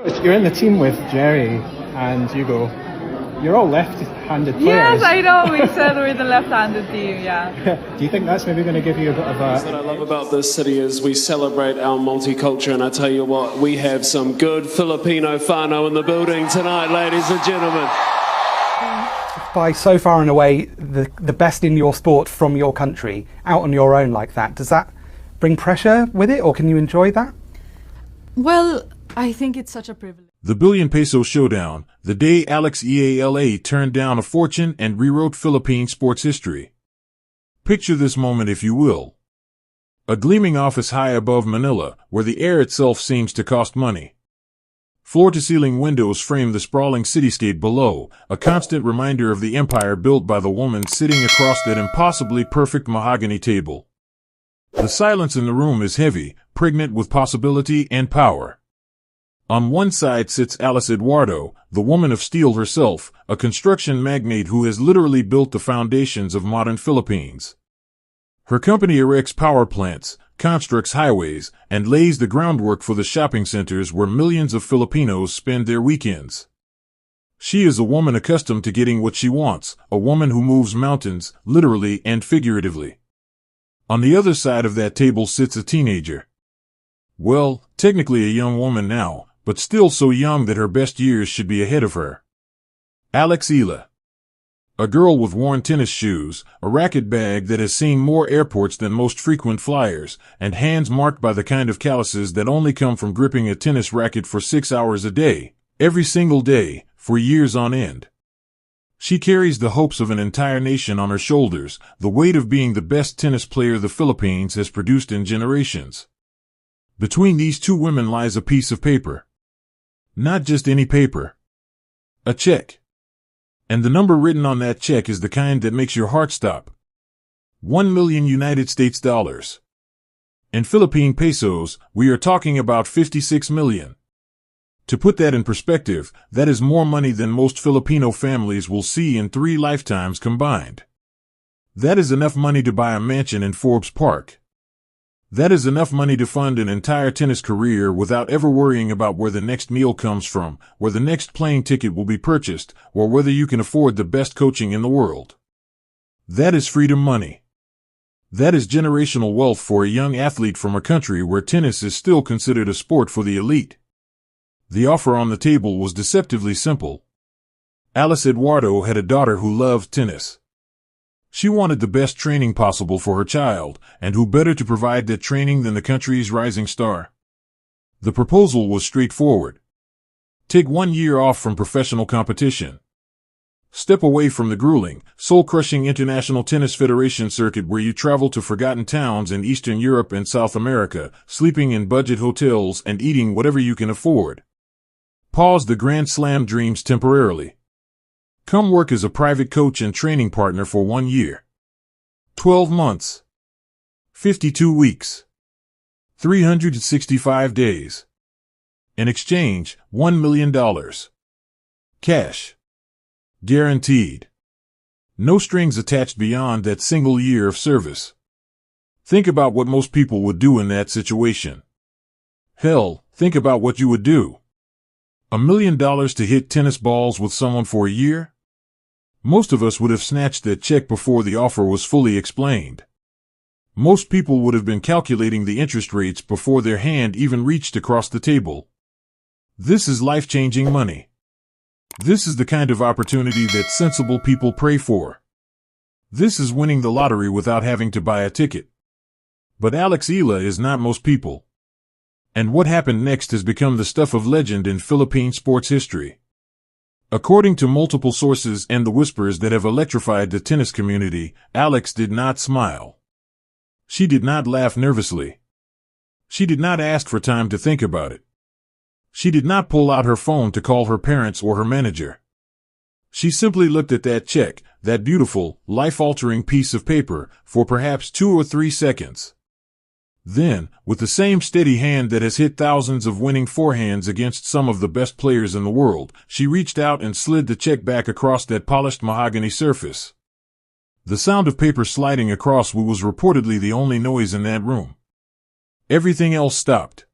You're in the team with Jerry and Hugo. You're all left-handed players. Yes, I know. We said we're the left-handed team, yeah. Do you think that's maybe going to give you a bit of a... What I love about this city is we celebrate our multicultural, and I tell you what, we have some good Filipino whānau in the building tonight, ladies and gentlemen. By so far and away the best in your sport from your country, out on your own like that, does that bring pressure with it, or can you enjoy that? Well, I think it's such a privilege. The Billion-Peso Showdown, the day Alice Eala turned down a fortune and rewrote Philippine sports history. Picture this moment if you will. A gleaming office high above Manila, where the air itself seems to cost money. Floor-to-ceiling windows frame the sprawling cityscape below, a constant reminder of the empire built by the woman sitting across that impossibly perfect mahogany table. The silence in the room is heavy, pregnant with possibility and power. On one side sits Alice Eduardo, the woman of steel herself, a construction magnate who has literally built the foundations of modern Philippines. Her company erects power plants, constructs highways, and lays the groundwork for the shopping centers where millions of Filipinos spend their weekends. She is a woman accustomed to getting what she wants, a woman who moves mountains, literally and figuratively. On the other side of that table sits a teenager. Well, technically a young woman now, but still so young that her best years should be ahead of her. Alice Eala. A girl with worn tennis shoes, a racket bag that has seen more airports than most frequent flyers, and hands marked by the kind of calluses that only come from gripping a tennis racket for 6 hours a day, every single day, for years on end. She carries the hopes of an entire nation on her shoulders, the weight of being the best tennis player the Philippines has produced in generations. Between these two women lies a piece of paper. Not just any paper. A check. And the number written on that check is the kind that makes your heart stop. 1 million United States dollars. In Philippine pesos, we are talking about 56 million. To put that in perspective, that is more money than most Filipino families will see in 3 lifetimes combined. That is enough money to buy a mansion in Forbes Park. That is enough money to fund an entire tennis career without ever worrying about where the next meal comes from, where the next plane ticket will be purchased, or whether you can afford the best coaching in the world. That is freedom money. That is generational wealth for a young athlete from a country where tennis is still considered a sport for the elite. The offer on the table was deceptively simple. Alice Eduardo had a daughter who loved tennis. She wanted the best training possible for her child, and who better to provide that training than the country's rising star? The proposal was straightforward. Take 1 year off from professional competition. Step away from the gruelling, soul-crushing International Tennis Federation circuit where you travel to forgotten towns in Eastern Europe and South America, sleeping in budget hotels and eating whatever you can afford. Pause the Grand Slam dreams temporarily. Come work as a private coach and training partner for 1 year. 12 months. 52 weeks. 365 days. In exchange, $1 million. Cash. Guaranteed. No strings attached beyond that single year of service. Think about what most people would do in that situation. Hell, think about what you would do. $1 million to hit tennis balls with someone for a year? Most of us would have snatched that check before the offer was fully explained. Most people would have been calculating the interest rates before their hand even reached across the table. This is life-changing money. This is the kind of opportunity that sensible people pray for. This is winning the lottery without having to buy a ticket. But Alice Eala is not most people. And what happened next has become the stuff of legend in Philippine sports history. According to multiple sources and the whispers that have electrified the tennis community, Alice did not smile. She did not laugh nervously. She did not ask for time to think about it. She did not pull out her phone to call her parents or her manager. She simply looked at that check, that beautiful, life-altering piece of paper, for perhaps 2 or 3 seconds. Then, with the same steady hand that has hit thousands of winning forehands against some of the best players in the world, she reached out and slid the check back across that polished mahogany surface. The sound of paper sliding across was reportedly the only noise in that room. Everything else stopped.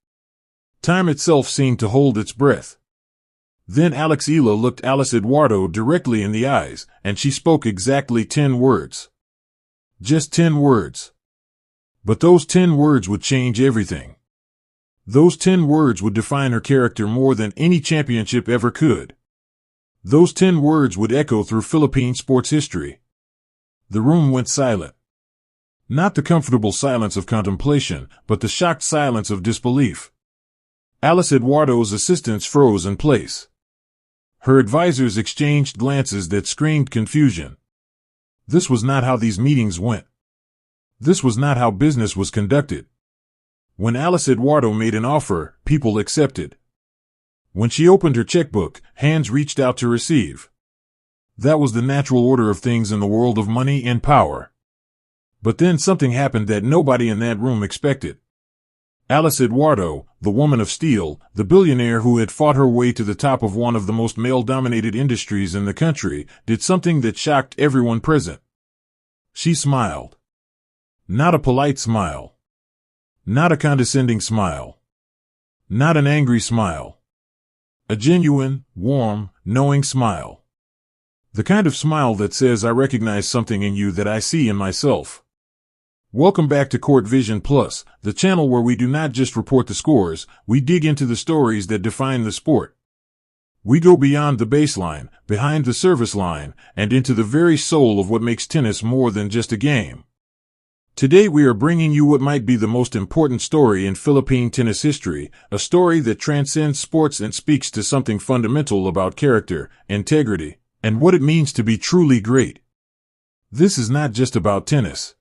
Time itself seemed to hold its breath. Then Eala looked Alice Eduardo directly in the eyes, and she spoke exactly 10 words. Just 10 words. But those 10 words would change everything. Those 10 words would define her character more than any championship ever could. Those 10 words would echo through Philippine sports history. The room went silent. Not the comfortable silence of contemplation, but the shocked silence of disbelief. Alice Eduardo's assistants froze in place. Her advisors exchanged glances that screamed confusion. This was not how these meetings went. This was not how business was conducted. When Alice Eduardo made an offer, people accepted. When she opened her checkbook, hands reached out to receive. That was the natural order of things in the world of money and power. But then something happened that nobody in that room expected. Alice Eduardo, the woman of steel, the billionaire who had fought her way to the top of one of the most male-dominated industries in the country, did something that shocked everyone present. She smiled. Not a polite smile. Not a condescending smile. Not an angry smile. A genuine, warm, knowing smile. The kind of smile that says, I recognize something in you that I see in myself. Welcome back to Court Vision Plus, the channel where we do not just report the scores, we dig into the stories that define the sport. We go beyond the baseline, behind the service line, and into the very soul of what makes tennis more than just a game. Today we are bringing you what might be the most important story in Philippine tennis history, a story that transcends sports and speaks to something fundamental about character, integrity, and what it means to be truly great. This is not just about tennis.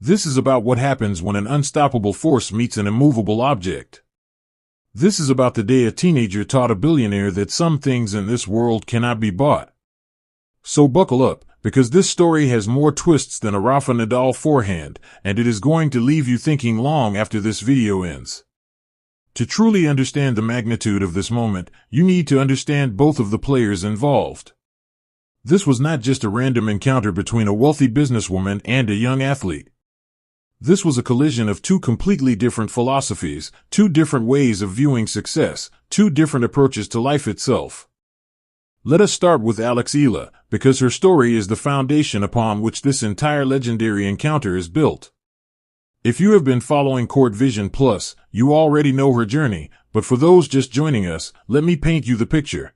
This is about what happens when an unstoppable force meets an immovable object. This is about the day a teenager taught a billionaire that some things in this world cannot be bought. So buckle up, because this story has more twists than a Rafa Nadal forehand, and it is going to leave you thinking long after this video ends. To truly understand the magnitude of this moment, you need to understand both of the players involved. This was not just a random encounter between a wealthy businesswoman and a young athlete. This was a collision of two completely different philosophies, two different ways of viewing success, two different approaches to life itself. Let us start with Eala, because her story is the foundation upon which this entire legendary encounter is built. If you have been following Court Vision Plus, you already know her journey, but for those just joining us, let me paint you the picture.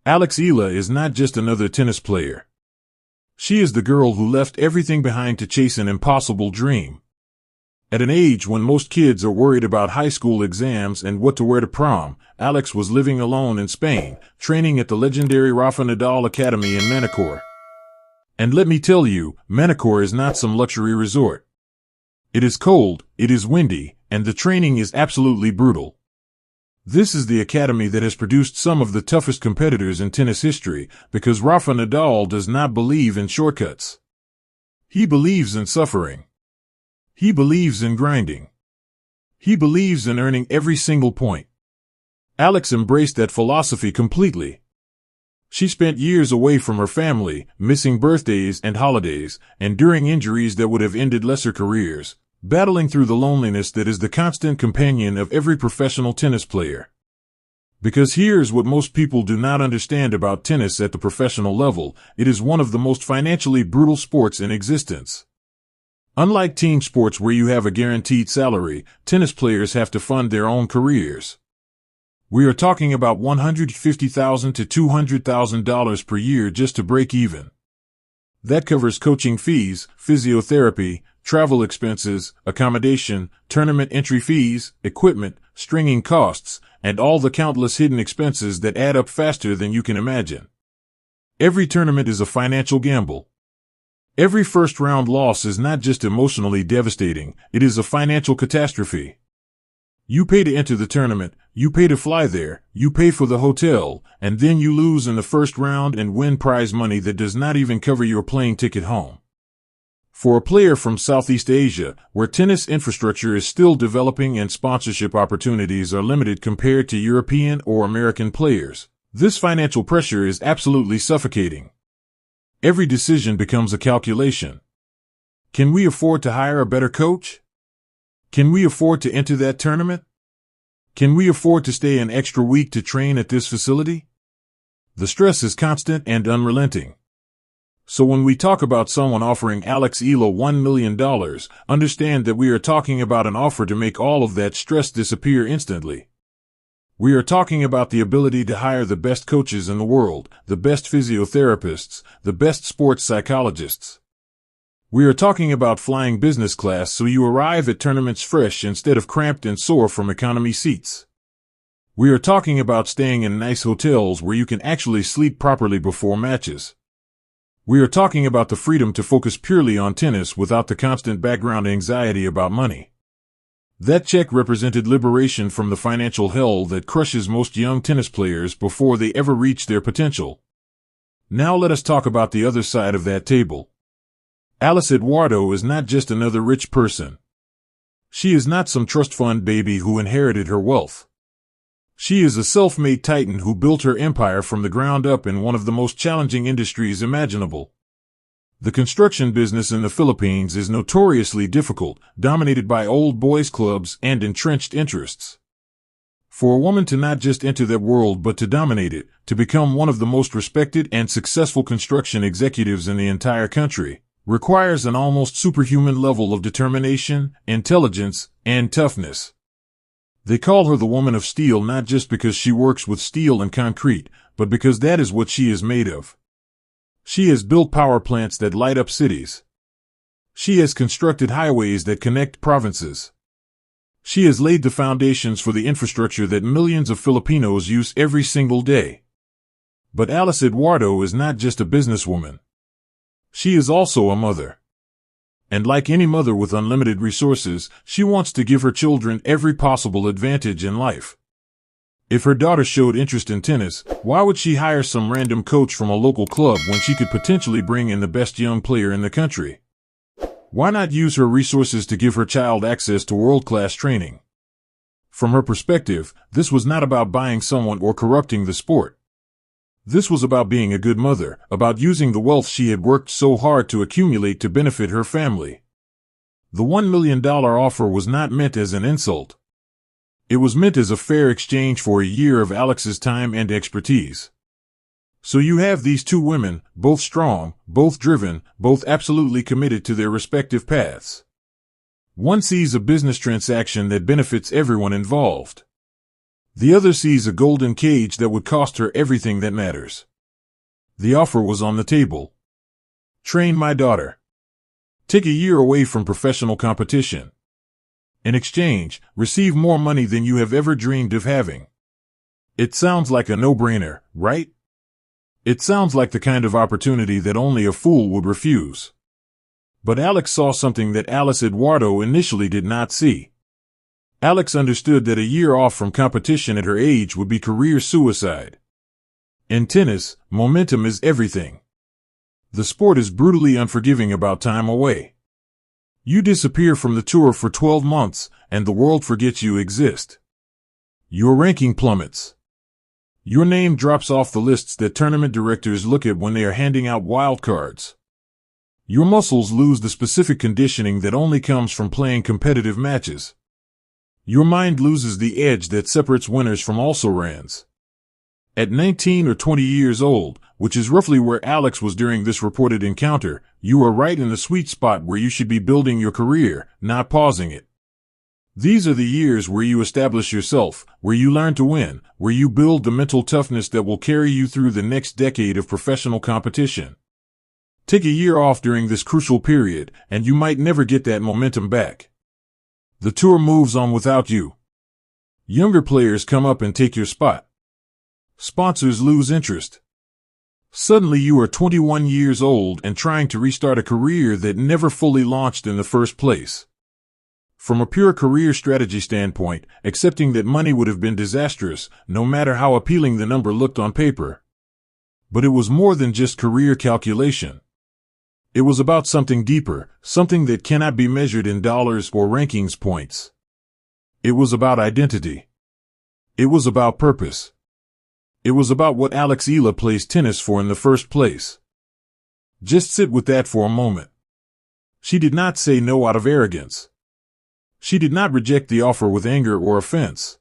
Eala is not just another tennis player. She is the girl who left everything behind to chase an impossible dream. At an age when most kids are worried about high school exams and what to wear to prom, Alex was living alone in Spain, training at the legendary Rafa Nadal Academy in Manacor. And let me tell you, Manacor is not some luxury resort. It is cold, it is windy, and the training is absolutely brutal. This is the academy that has produced some of the toughest competitors in tennis history, because Rafa Nadal does not believe in shortcuts. He believes in suffering. He believes in grinding. He believes in earning every single point. Alex embraced that philosophy completely. She spent years away from her family, missing birthdays and holidays, enduring injuries that would have ended lesser careers, battling through the loneliness that is the constant companion of every professional tennis player. Because here's what most people do not understand about tennis at the professional level, it is one of the most financially brutal sports in existence. Unlike team sports where you have a guaranteed salary, tennis players have to fund their own careers. We are talking about $150,000 to $200,000 per year just to break even. That covers coaching fees, physiotherapy, travel expenses, accommodation, tournament entry fees, equipment, stringing costs, and all the countless hidden expenses that add up faster than you can imagine. Every tournament is a financial gamble. Every first-round loss is not just emotionally devastating, it is a financial catastrophe. You pay to enter the tournament, you pay to fly there, you pay for the hotel, and then you lose in the first round and win prize money that does not even cover your plane ticket home. For a player from Southeast Asia, where tennis infrastructure is still developing and sponsorship opportunities are limited compared to European or American players, this financial pressure is absolutely suffocating. Every decision becomes a calculation. Can we afford to hire a better coach? Can we afford to enter that tournament? Can we afford to stay an extra week to train at this facility? The stress is constant and unrelenting. So when we talk about someone offering Alex Eala $1 million, understand that we are talking about an offer to make all of that stress disappear instantly. We are talking about the ability to hire the best coaches in the world, the best physiotherapists, the best sports psychologists. We are talking about flying business class so you arrive at tournaments fresh instead of cramped and sore from economy seats. We are talking about staying in nice hotels where you can actually sleep properly before matches. We are talking about the freedom to focus purely on tennis without the constant background anxiety about money. That check represented liberation from the financial hell that crushes most young tennis players before they ever reach their potential. Now let us talk about the other side of that table. Alice Eduardo is not just another rich person. She is not some trust fund baby who inherited her wealth. She is a self-made titan who built her empire from the ground up in one of the most challenging industries imaginable. The construction business in the Philippines is notoriously difficult, dominated by old boys clubs and entrenched interests. For a woman to not just enter that world but to dominate it, to become one of the most respected and successful construction executives in the entire country, requires an almost superhuman level of determination, intelligence, and toughness. They call her the woman of steel not just because she works with steel and concrete, but because that is what she is made of. She has built power plants that light up cities. She has constructed highways that connect provinces. She has laid the foundations for the infrastructure that millions of Filipinos use every single day. But Alice Eduardo is not just a businesswoman. She is also a mother. And like any mother with unlimited resources, she wants to give her children every possible advantage in life. If her daughter showed interest in tennis, why would she hire some random coach from a local club when she could potentially bring in the best young player in the country? Why not use her resources to give her child access to world-class training? From her perspective, this was not about buying someone or corrupting the sport. This was about being a good mother, about using the wealth she had worked so hard to accumulate to benefit her family. The $1 million offer was not meant as an insult. It was meant as a fair exchange for a year of Alex's time and expertise. So you have these two women, both strong, both driven, both absolutely committed to their respective paths. One sees a business transaction that benefits everyone involved. The other sees a golden cage that would cost her everything that matters. The offer was on the table. Train my daughter. Take a year away from professional competition. In exchange, receive more money than you have ever dreamed of having. It sounds like a no-brainer, right? It sounds like the kind of opportunity that only a fool would refuse. But Alex saw something that Alice Eduardo initially did not see. Alex understood that a year off from competition at her age would be career suicide. In tennis, momentum is everything. The sport is brutally unforgiving about time away. You disappear from the tour for 12 months, and the world forgets you exist. Your ranking plummets. Your name drops off the lists that tournament directors look at when they are handing out wild cards. Your muscles lose the specific conditioning that only comes from playing competitive matches. Your mind loses the edge that separates winners from also-rans. At 19 or 20 years old, which is roughly where Alex was during this reported encounter, you are right in the sweet spot where you should be building your career, not pausing it. These are the years where you establish yourself, where you learn to win, where you build the mental toughness that will carry you through the next decade of professional competition. Take a year off during this crucial period, and you might never get that momentum back. The tour moves on without you. Younger players come up and take your spot. Sponsors lose interest. Suddenly you are 21 years old and trying to restart a career that never fully launched in the first place. From a pure career strategy standpoint, accepting that money would have been disastrous, no matter how appealing the number looked on paper. But it was more than just career calculation. It was about something deeper, something that cannot be measured in dollars or rankings points. It was about identity. It was about purpose. It was about what Alex Eala plays tennis for in the first place. Just sit with that for a moment. She did not say no out of arrogance. She did not reject the offer with anger or offense.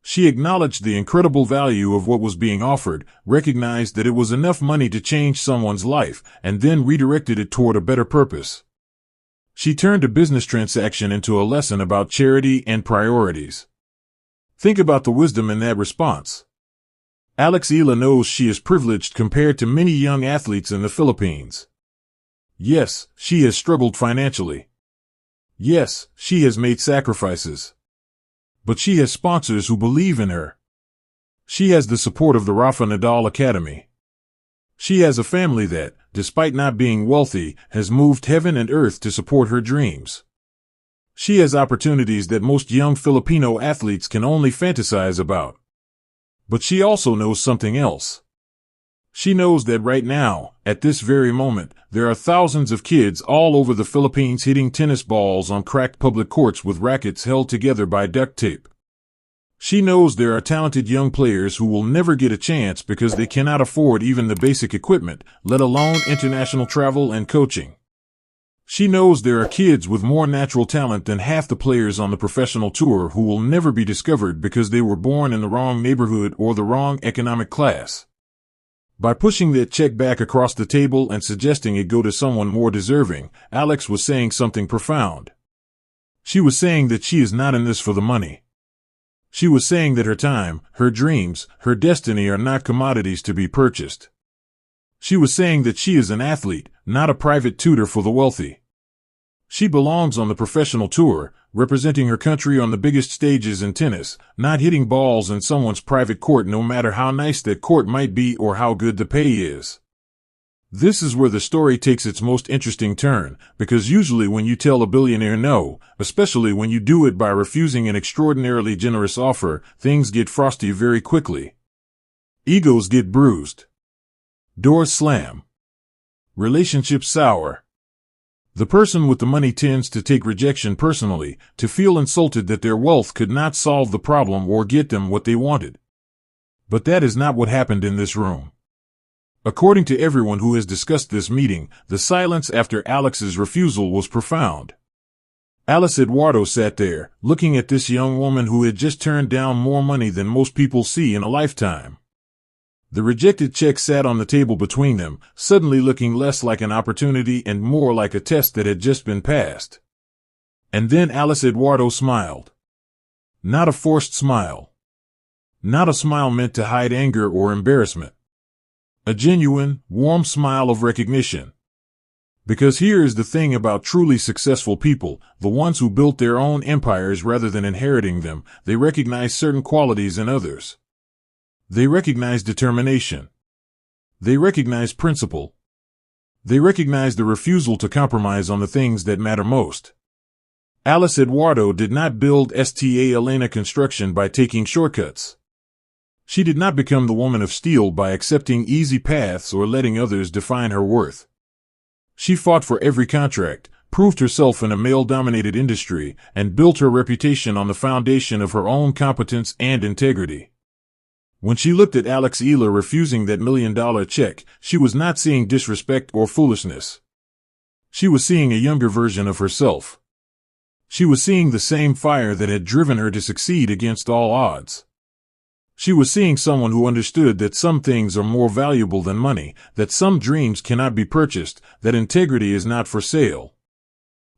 She acknowledged the incredible value of what was being offered, recognized that it was enough money to change someone's life, and then redirected it toward a better purpose. She turned a business transaction into a lesson about charity and priorities. Think about the wisdom in that response. Alex Eala knows she is privileged compared to many young athletes in the Philippines. Yes, she has struggled financially. Yes, she has made sacrifices. But she has sponsors who believe in her. She has the support of the Rafa Nadal Academy. She has a family that, despite not being wealthy, has moved heaven and earth to support her dreams. She has opportunities that most young Filipino athletes can only fantasize about. But she also knows something else. She knows that right now, at this very moment, there are thousands of kids all over the Philippines hitting tennis balls on cracked public courts with rackets held together by duct tape. She knows there are talented young players who will never get a chance because they cannot afford even the basic equipment, let alone international travel and coaching. She knows there are kids with more natural talent than half the players on the professional tour who will never be discovered because they were born in the wrong neighborhood or the wrong economic class. By pushing that check back across the table and suggesting it go to someone more deserving, Alex was saying something profound. She was saying that she is not in this for the money. She was saying that her time, her dreams, her destiny are not commodities to be purchased. She was saying that she is an athlete, not a private tutor for the wealthy. She belongs on the professional tour, representing her country on the biggest stages in tennis, not hitting balls in someone's private court no matter how nice that court might be or how good the pay is. This is where the story takes its most interesting turn, because usually when you tell a billionaire no, especially when you do it by refusing an extraordinarily generous offer, things get frosty very quickly. Egos get bruised. Doors slam. Relationships sour. The person with the money tends to take rejection personally, to feel insulted that their wealth could not solve the problem or get them what they wanted. But that is not what happened in this room. According to everyone who has discussed this meeting, the silence after Alex's refusal was profound. Alice Eduardo sat there, looking at this young woman who had just turned down more money than most people see in a lifetime. The rejected check sat on the table between them, suddenly looking less like an opportunity and more like a test that had just been passed. And then Alice Eduardo smiled. Not a forced smile. Not a smile meant to hide anger or embarrassment. A genuine, warm smile of recognition. Because here is the thing about truly successful people, the ones who built their own empires rather than inheriting them, they recognize certain qualities in others. They recognize determination. They recognize principle. They recognize the refusal to compromise on the things that matter most. Alice Eduardo did not build Sta Elena Construction by taking shortcuts. She did not become the woman of steel by accepting easy paths or letting others define her worth. She fought for every contract, proved herself in a male-dominated industry, and built her reputation on the foundation of her own competence and integrity. When she looked at Alex Eala refusing that $1 million check, she was not seeing disrespect or foolishness. She was seeing a younger version of herself. She was seeing the same fire that had driven her to succeed against all odds. She was seeing someone who understood that some things are more valuable than money, that some dreams cannot be purchased, that integrity is not for sale.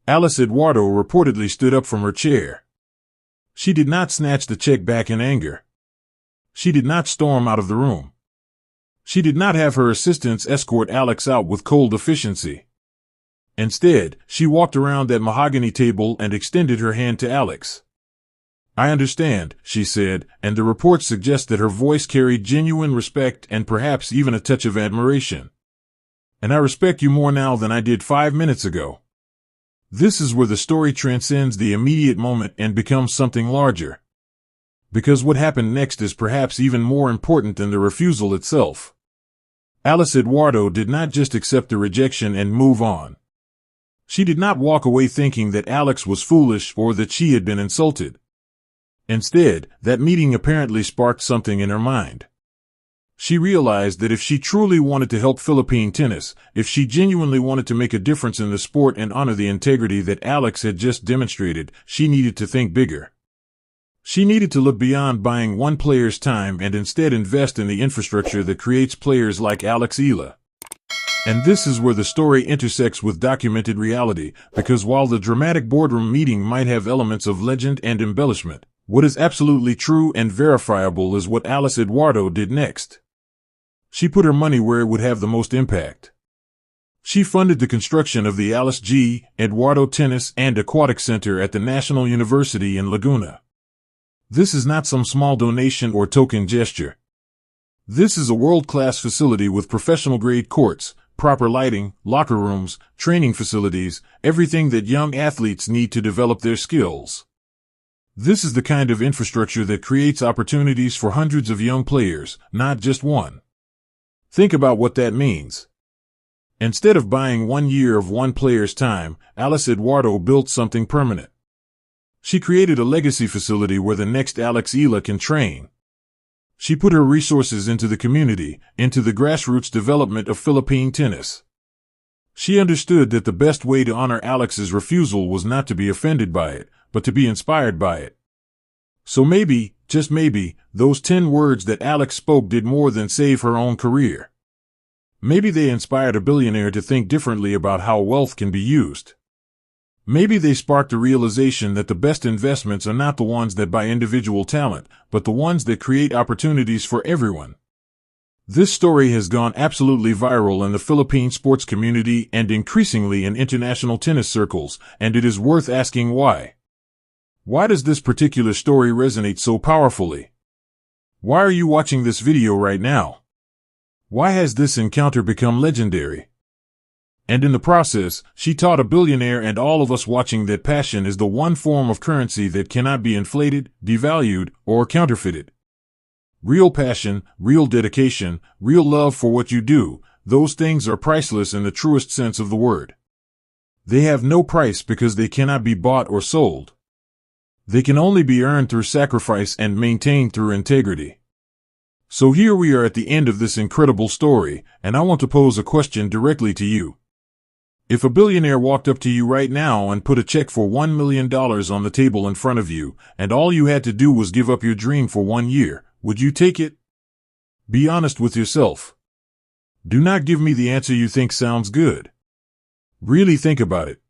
Alice Eduardo reportedly stood up from her chair. She did not snatch the check back in anger. She did not storm out of the room. She did not have her assistants escort Alex out with cold efficiency. Instead, she walked around that mahogany table and extended her hand to Alex. I understand, she said, and the reports suggest that her voice carried genuine respect and perhaps even a touch of admiration. And I respect you more now than I did 5 minutes ago. This is where the story transcends the immediate moment and becomes something larger. Because what happened next is perhaps even more important than the refusal itself. Alice Eduardo did not just accept the rejection and move on. She did not walk away thinking that Alex was foolish or that she had been insulted. Instead, that meeting apparently sparked something in her mind. She realized that if she truly wanted to help Philippine tennis, if she genuinely wanted to make a difference in the sport and honor the integrity that Alex had just demonstrated, she needed to think bigger. She needed to look beyond buying one player's time and instead invest in the infrastructure that creates players like Eala. And this is where the story intersects with documented reality, because while the dramatic boardroom meeting might have elements of legend and embellishment, what is absolutely true and verifiable is what Alice Eduardo did next. She put her money where it would have the most impact. She funded the construction of the Alice G. Eduardo Tennis and Aquatic Center at the National University in Laguna. This is not some small donation or token gesture. This is a world-class facility with professional-grade courts, proper lighting, locker rooms, training facilities, everything that young athletes need to develop their skills. This is the kind of infrastructure that creates opportunities for hundreds of young players, not just one. Think about what that means. Instead of buying 1 year of one player's time, Alice Eduardo built something permanent. She created a legacy facility where the next Eala can train. She put her resources into the community, into the grassroots development of Philippine tennis. She understood that the best way to honor Alex's refusal was not to be offended by it, but to be inspired by it. So maybe, just maybe, those 10 words that Alex spoke did more than save her own career. Maybe they inspired a billionaire to think differently about how wealth can be used. Maybe they sparked a realization that the best investments are not the ones that buy individual talent, but the ones that create opportunities for everyone. This story has gone absolutely viral in the Philippine sports community and increasingly in international tennis circles, and it is worth asking why. Why does this particular story resonate so powerfully? Why are you watching this video right now? Why has this encounter become legendary? And in the process, she taught a billionaire and all of us watching that passion is the one form of currency that cannot be inflated, devalued, or counterfeited. Real passion, real dedication, real love for what you do, those things are priceless in the truest sense of the word. They have no price because they cannot be bought or sold. They can only be earned through sacrifice and maintained through integrity. So here we are at the end of this incredible story, and I want to pose a question directly to you. If a billionaire walked up to you right now and put a check for $1 million on the table in front of you, and all you had to do was give up your dream for 1 year, would you take it? Be honest with yourself. Do not give me the answer you think sounds good. Really think about it.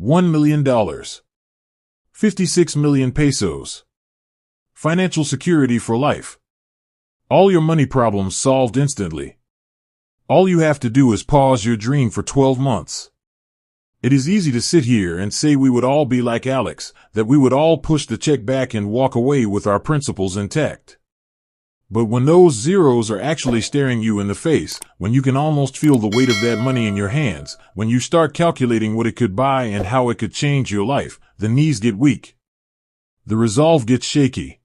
$1 million. 56 million pesos. Financial security for life. All your money problems solved instantly. All you have to do is pause your dream for 12 months. It is easy to sit here and say we would all be like Alex, that we would all push the check back and walk away with our principles intact. But when those zeros are actually staring you in the face, when you can almost feel the weight of that money in your hands, when you start calculating what it could buy and how it could change your life, the knees get weak. The resolve gets shaky.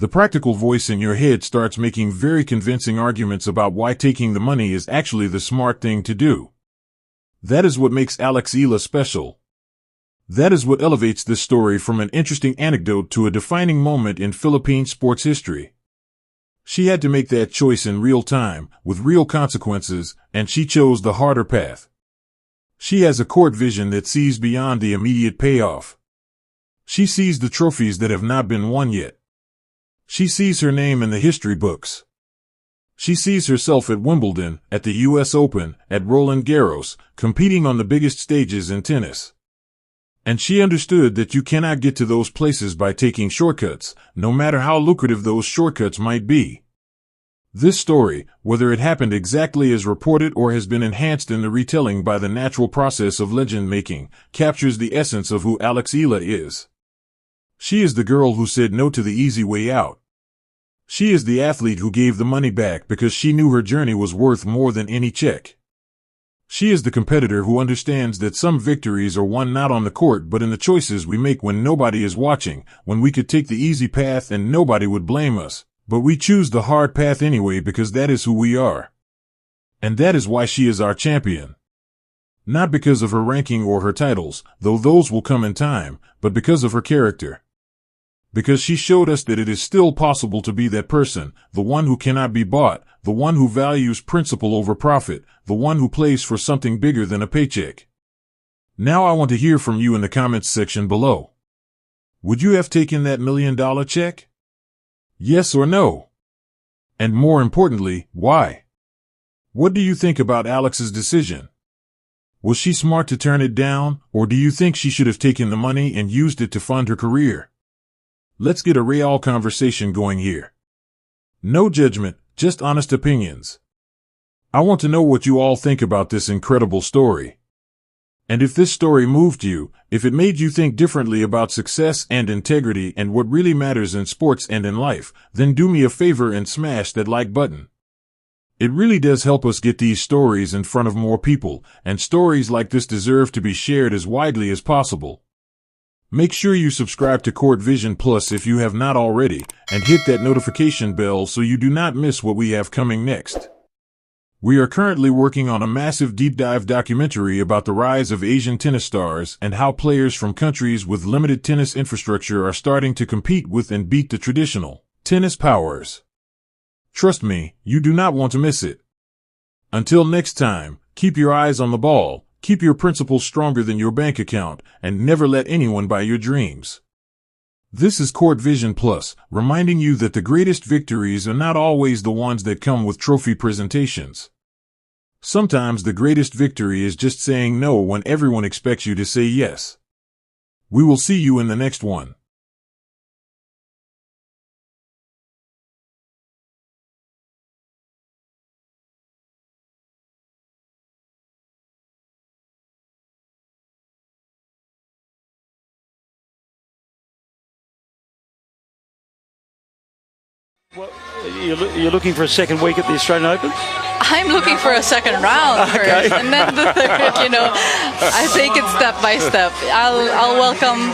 The practical voice in your head starts making very convincing arguments about why taking the money is actually the smart thing to do. That is what makes Eala special. That is what elevates this story from an interesting anecdote to a defining moment in Philippine sports history. She had to make that choice in real time, with real consequences, and she chose the harder path. She has a court vision that sees beyond the immediate payoff. She sees the trophies that have not been won yet. She sees her name in the history books. She sees herself at Wimbledon, at the US Open, at Roland Garros, competing on the biggest stages in tennis. And she understood that you cannot get to those places by taking shortcuts, no matter how lucrative those shortcuts might be. This story, whether it happened exactly as reported or has been enhanced in the retelling by the natural process of legend making, captures the essence of who Eala is. She is the girl who said no to the easy way out. She is the athlete who gave the money back because she knew her journey was worth more than any check. She is the competitor who understands that some victories are won not on the court but in the choices we make when nobody is watching, when we could take the easy path and nobody would blame us, but we choose the hard path anyway because that is who we are. And that is why she is our champion. Not because of her ranking or her titles, though those will come in time, but because of her character. Because she showed us that it is still possible to be that person, the one who cannot be bought, the one who values principle over profit, the one who plays for something bigger than a paycheck. Now I want to hear from you in the comments section below. Would you have taken that $1 million check? Yes or no? And more importantly, why? What do you think about Alex's decision? Was she smart to turn it down, or do you think she should have taken the money and used it to fund her career? Let's get a real conversation going here. No judgment, just honest opinions. I want to know what you all think about this incredible story. And if this story moved you, if it made you think differently about success and integrity and what really matters in sports and in life, then do me a favor and smash that like button. It really does help us get these stories in front of more people, and stories like this deserve to be shared as widely as possible. Make sure you subscribe to Court Vision Plus if you have not already, and hit that notification bell so you do not miss what we have coming next. We are currently working on a massive deep dive documentary about the rise of Asian tennis stars and how players from countries with limited tennis infrastructure are starting to compete with and beat the traditional tennis powers. Trust me, you do not want to miss it. Until next time, keep your eyes on the ball, keep your principles stronger than your bank account, and never let anyone buy your dreams. This is Court Vision Plus, reminding you that the greatest victories are not always the ones that come with trophy presentations. Sometimes the greatest victory is just saying no when everyone expects you to say yes. We will see you in the next one. Well, you're looking for a second week at the Australian Open? I'm looking for a second round first, and then the third. I take it step by step. I'll welcome